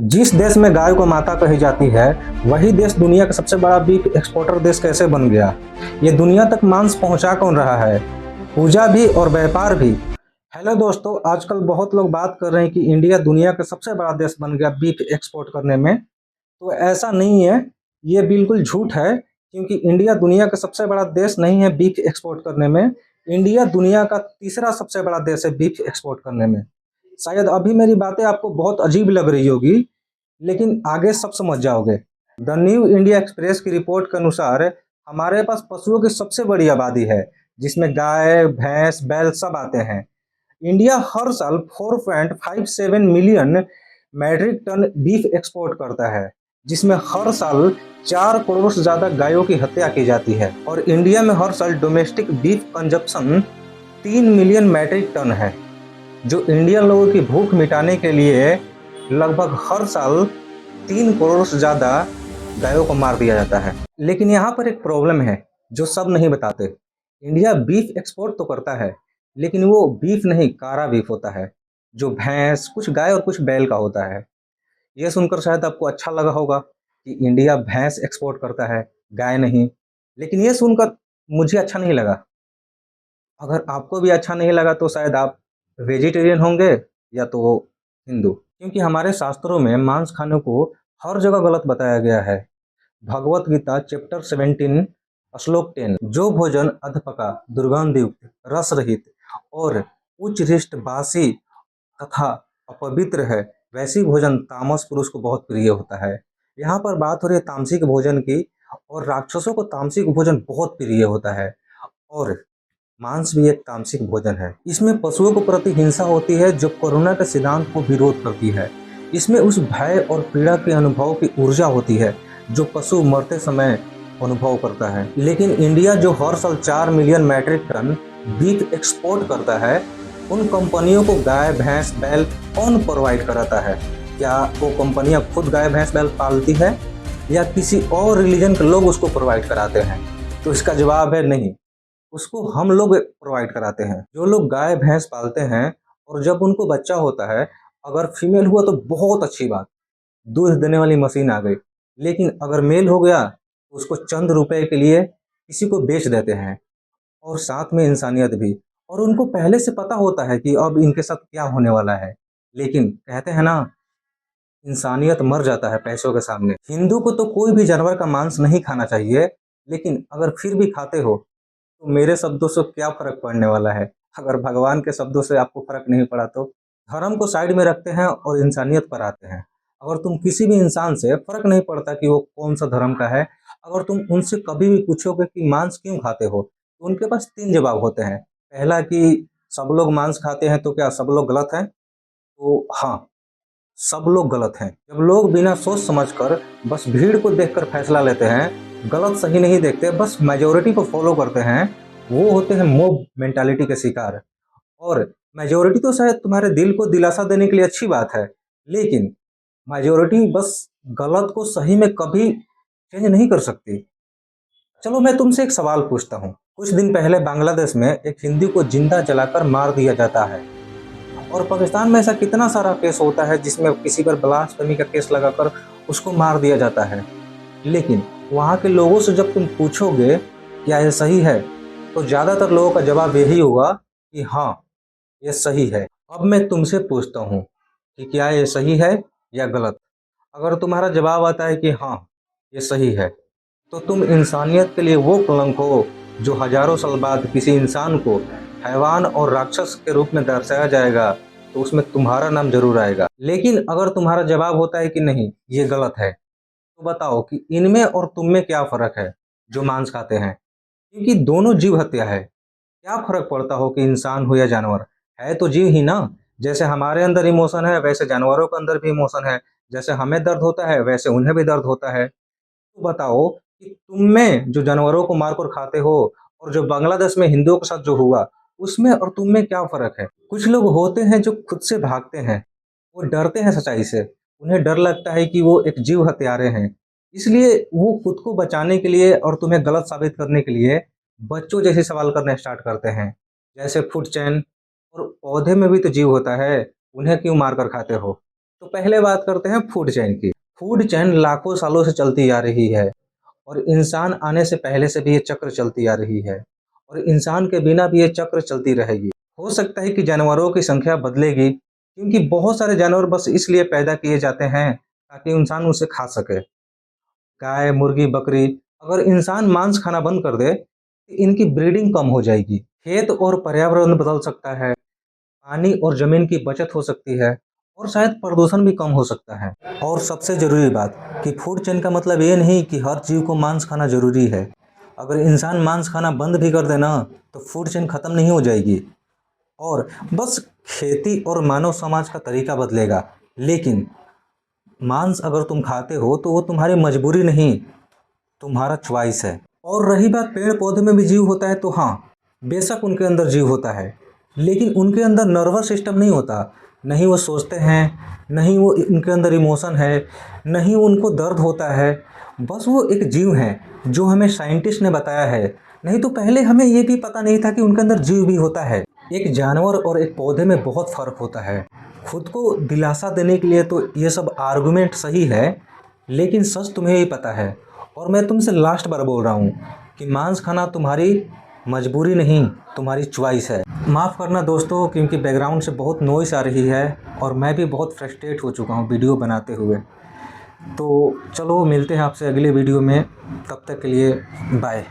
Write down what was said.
जिस देश में गाय को माता कही जाती है, वही देश दुनिया का सबसे बड़ा बीफ एक्सपोर्टर देश कैसे बन गया? ये दुनिया तक मांस पहुंचा कौन रहा है? पूजा भी और व्यापार भी। हेलो दोस्तों, आजकल बहुत लोग बात कर रहे हैं कि इंडिया दुनिया का सबसे बड़ा देश बन गया बीफ एक्सपोर्ट करने में। तो ऐसा नहीं है, ये बिल्कुल झूठ है, क्योंकि इंडिया दुनिया का सबसे बड़ा देश नहीं है बीफ एक्सपोर्ट करने में। इंडिया दुनिया का तीसरा सबसे बड़ा देश है बीफ एक्सपोर्ट करने में। शायद अभी मेरी बातें आपको बहुत अजीब लग रही होगी, लेकिन आगे सब समझ जाओगे। द न्यू इंडिया एक्सप्रेस की रिपोर्ट के अनुसार हमारे पास पशुओं की सबसे बड़ी आबादी है, जिसमें गाय, भैंस, बैल सब आते हैं। इंडिया हर साल 4.57 million metric ton beef export करता है, जिसमें हर साल 4 करोड़ से ज्यादा गायों की हत्या की जाती है। और इंडिया में हर साल domestic beef consumption 3 million metric ton है, जो इंडियन लोगों की भूख मिटाने के लिए लगभग हर साल 3 करोड़ से ज्यादा गायों को मार दिया जाता है। लेकिन यहाँ पर एक प्रॉब्लम है जो सब नहीं बताते। इंडिया बीफ एक्सपोर्ट तो करता है, लेकिन वो बीफ नहीं, कारा बीफ होता है, जो भैंस, कुछ गाय और कुछ बैल का होता है। ये सुनकर शायद आपको अच्छा लगा होगा कि इंडिया भैंस एक्सपोर्ट करता है, गाय नहीं। लेकिन ये सुनकर मुझे अच्छा नहीं लगा। अगर आपको भी अच्छा नहीं लगा तो शायद आप वेजिटेरियन होंगे या तो हिंदू, क्योंकि हमारे शास्त्रों में मांस खाने को हर जगह गलत बताया गया है। भगवत गीता चैप्टर 17 श्लोक 10, जो भोजन अधपका, दुर्गंधयुक्त, रस रहित और उच्च हृष्ट, बासी तथा अपवित्र है, वैसी भोजन तामस पुरुष को बहुत प्रिय होता है। यहाँ पर बात हो रही है तामसिक भोजन की, और राक्षसों को तामसिक भोजन बहुत प्रिय होता है। और मांस भी एक तामसिक भोजन है। इसमें पशुओं के प्रति हिंसा होती है, जो करुणा के सिद्धांत को विरोध करती है। इसमें उस भय और पीड़ा के अनुभव की ऊर्जा होती है जो पशु मरते समय अनुभव करता है। लेकिन इंडिया जो हर साल 4 million metric ton beef export करता है, उन कंपनियों को गाय, भैंस, बैल कौन प्रोवाइड कराता है? क्या वो कंपनियां खुद गाय, भैंस, बैल पालती है, या किसी और रिलीजन के लोग उसको प्रोवाइड कराते हैं? तो इसका जवाब है नहीं, उसको हम लोग प्रोवाइड कराते हैं। जो लोग गाय, भैंस पालते हैं और जब उनको बच्चा होता है, अगर फीमेल हुआ तो बहुत अच्छी बात, दूध देने वाली मशीन आ गई। लेकिन अगर मेल हो गया तो उसको चंद रुपए के लिए किसी को बेच देते हैं, और साथ में इंसानियत भी। और उनको पहले से पता होता है कि अब इनके साथ क्या होने वाला है। लेकिन कहते हैं ना, इंसानियत मर जाता है पैसों के सामने। हिंदू को तो कोई भी जानवर का मांस नहीं खाना चाहिए, लेकिन अगर फिर भी खाते हो तो मेरे शब्दों से क्या फर्क पड़ने वाला है? अगर भगवान के शब्दों से आपको फर्क नहीं पड़ा तो। धर्म को साइड में रखते हैं और इंसानियत पर आते हैं। अगर तुम किसी भी इंसान से, फर्क नहीं पड़ता कि वो कौन सा धर्म का है, अगर तुम उनसे कभी भी पूछोगे कि मांस क्यों खाते हो, तो उनके पास 3 जवाब होते हैं। पहला कि सब लोग मांस खाते हैं तो क्या सब लोग गलत हैं? तो हाँ, सब लोग गलत हैं। जब लोग बिना सोच समझकर बस भीड़ को देखकर फैसला लेते हैं, गलत सही नहीं देखते, बस मेजोरिटी को फॉलो करते हैं, वो होते हैं मॉब मेंटालिटी के शिकार। और मेजोरिटी तो शायद तुम्हारे दिल को दिलासा देने के लिए अच्छी बात है, लेकिन मेजोरिटी बस गलत को सही में कभी चेंज नहीं कर सकती। चलो मैं तुमसे एक सवाल पूछता हूँ। कुछ दिन पहले बांग्लादेश में एक हिंदू को जिंदा जलाकर मार दिया जाता है, और पाकिस्तान में ऐसा कितना सारा केस होता है जिसमें किसी पर ब्लास्फेमी का केस लगाकर उसको मार दिया जाता है। लेकिन वहाँ के लोगों से जब तुम पूछोगे क्या ये सही है, तो ज़्यादातर लोगों का जवाब यही होगा कि हाँ, ये सही है। अब मैं तुमसे पूछता हूँ कि क्या ये सही है या गलत? अगर तुम्हारा जवाब आता है कि हाँ, ये सही है, तो तुम इंसानियत के लिए वो कलंक हो जो हजारों साल बाद किसी इंसान को हैवान और राक्षस के रूप में दर्शाया जाएगा, तो उसमें तुम्हारा नाम जरूर आएगा। लेकिन अगर तुम्हारा जवाब होता है कि नहीं, ये गलत है, तो बताओ कि इनमें और तुम में क्या फर्क है जो मांस खाते हैं? क्योंकि दोनों जीव हत्या है। क्या फर्क पड़ता हो कि इंसान हो या जानवर, है तो जीव ही ना। जैसे हमारे अंदर इमोशन है, वैसे जानवरों के अंदर भी इमोशन है। जैसे हमें दर्द होता है, वैसे उन्हें भी दर्द होता है। तो बताओ कि तुम में जो जानवरों को मारकर खाते हो, और जो बांग्लादेश में हिंदुओं के साथ जो हुआ, उसमें और तुम में क्या फर्क है? कुछ लोग होते हैं जो खुद से भागते हैं, वो डरते हैं सच्चाई से। उन्हें डर लगता है कि वो एक जीव हत्यारे हैं, इसलिए वो खुद को बचाने के लिए और तुम्हें गलत साबित करने के लिए बच्चों जैसे सवाल करने स्टार्ट करते हैं। जैसे फूड चैन, और पौधे में भी तो जीव होता है, उन्हें क्यों मार कर खाते हो? तो पहले बात करते हैं फूड चेन की। फूड चेन लाखों सालों से चलती आ रही है और इंसान आने से पहले से भी ये चक्र चलती आ रही है और इंसान के बिना भी ये चक्र चलती रहेगी। हो सकता है कि जानवरों की संख्या बदलेगी क्योंकि बहुत सारे जानवर बस इसलिए पैदा किए जाते हैं ताकि इंसान उसे खा सके। गाय, मुर्गी, बकरी, अगर इंसान मांस खाना बंद कर दे तो इनकी ब्रीडिंग कम हो जाएगी। खेत और पर्यावरण बदल सकता है, पानी और जमीन की बचत हो सकती है और शायद प्रदूषण भी कम हो सकता है। और सबसे ज़रूरी बात कि फूड चेन का मतलब ये नहीं कि हर जीव को मांस खाना ज़रूरी है। अगर इंसान मांस खाना बंद भी कर देना तो फूड चेन ख़त्म नहीं हो जाएगी और बस खेती और मानव समाज का तरीका बदलेगा। लेकिन मांस अगर तुम खाते हो तो वो तुम्हारी मजबूरी नहीं, तुम्हारा चॉइस है। और रही बात पेड़ पौधे में भी जीव होता है तो हाँ, बेशक उनके अंदर जीव होता है, लेकिन उनके अंदर नर्वस सिस्टम नहीं होता। नहीं वो सोचते हैं, नहीं वो उनके अंदर इमोशन है, नहीं उनको दर्द होता है। बस वो एक जीव हैं जो हमें साइंटिस्ट ने बताया है। नहीं तो पहले हमें ये भी पता नहीं था कि उनके अंदर जीव भी होता है। एक जानवर और एक पौधे में बहुत फ़र्क होता है। खुद को दिलासा देने के लिए तो ये सब आर्गुमेंट सही है, लेकिन सच तुम्हें ही पता है। और मैं तुमसे लास्ट बार बोल रहा हूँ कि मांस खाना तुम्हारी मजबूरी नहीं, तुम्हारी चॉइस है। माफ़ करना दोस्तों, क्योंकि बैकग्राउंड से बहुत नॉइस आ रही है और मैं भी बहुत फ्रस्ट्रेट हो चुका हूँ वीडियो बनाते हुए। तो चलो मिलते हैं आपसे अगले वीडियो में, तब तक के लिए बाय।